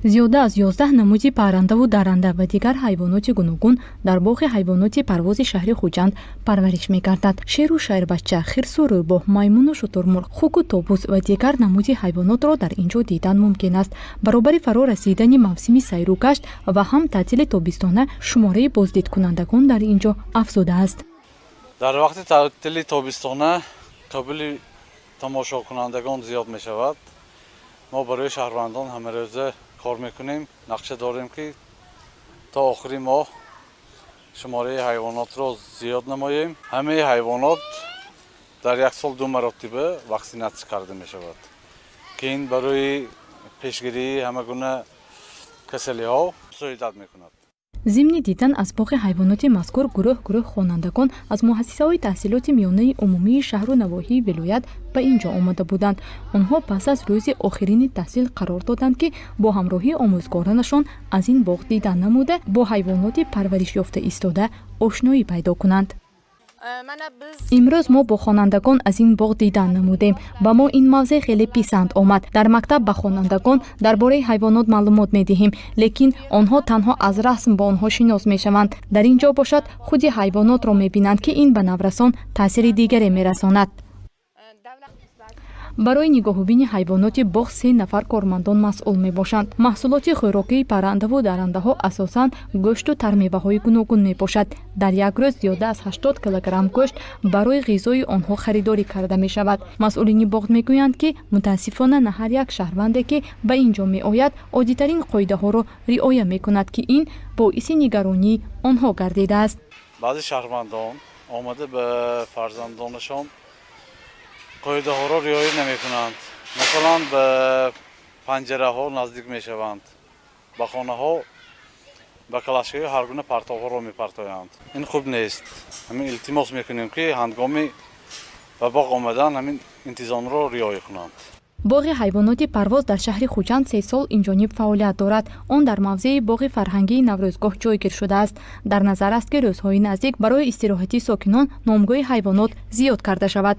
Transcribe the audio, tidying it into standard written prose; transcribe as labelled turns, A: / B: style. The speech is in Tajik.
A: зиёда аз 11 намуди паррандаву дарранда ва дигар ҳайвоноти гуногун дар боғи ҳайвоноти парвози шаҳри Хуҷанд парвариш мегардад. Шеру, шербача, хирсу, рӯбоҳ, маймуну, шутурмурғ, хуку, товус ва дигар намуди ҳайвонотро дар инҷо дидан мумкин аст. Баробари фаро расидани мавсими сайру гашт ва ҳам таътили тобистона шумораи боздидикунандагон дар инҷо афзудааст.
B: дар вақти таътили тобистона қабули тамошокунандагон зиёд мешавад. мо барои шаҳрвандон ҳамарӯза кор мекунем, нақша дорем ки то охири моҳ шумораи ҳайвонотро зиёд намоем. ҳамаи ҳайвонот дар як сол 2 маротиба ваксинатсия карда мешавад, ки ин барои пешгирии ҳама гуна касалиҳо мусоидат мекунад.
A: зимни дидан аз боғи ҳайвоноти мазкур гурӯҳ хонандагон аз муассисаҳои таҳсилоти миёнаи умумии шаҳру навоҳии вилоят ба инҷо омада буданд. онҳо пас аз рӯзи охирини таҳсил қарор доданд ки бо ҳамроҳии омӯзгоранашон аз ин боғ дидан намуда бо ҳайвоноти парваришёфта истода ошноӣ пайдо кунанд. имрӯз мо бо хонандагон аз ин боғ дидан намудем. ба мо ин мавзеъ хеле писанд омад. дар мактаб ба хонандагон дар бораи ҳайвонот маълумот медиҳем, лекин онҳо танҳо аз расм бо онҳо шинос мешаванд. дар ин ҷо бошад худи ҳайвонотро мебинанд ки ин ба наврасон таъсири дигаре мерасонад. барои нигоҳубини ҳайвоноти боғ 3 нафар кормандон масъул мебошанд. маҳсулоти хӯрокии паррандаву даррандаҳо асосан гӯшту тармеваҳои гуногун мебошад. дар як рӯз зиёда аз 80 килограмм гӯшт барои ғизои онҳо харидорӣ карда мешавад. масъулини боғ мегӯянд ки мутаассифона на ҳар як шаҳрванде ки ба инҷо меояд оддитарин қоидаҳоро риоя мекунад, ки ин боиси нигаронии онҳо гардидааст.
B: баъзе шаҳрвандон омада ба фарзандонашон қоидаҳоро риоя намекунанд. масалан ба панҷараҳо наздик мешаванд, ба хонаҳо ба калашкаи ҳар гуна партовҳоро мепартоянд. ин хуб нест. ҳамин илтимос мекунем ки ҳангоми ба боғ омадан ҳамин интизомро риоя кунанд.
A: боғи ҳайвоноти Парвоз дар шаҳри Хуҷанд 3 сол инҷониб фаъолият дорад. он дар мавзеи боғи фарҳангии наврӯзгоҳ ҷойгир шудааст. дар назар аст ки рӯзҳои наздик барои истироҳати сокинон номгӯи ҳайвонот зиёд карда шавад.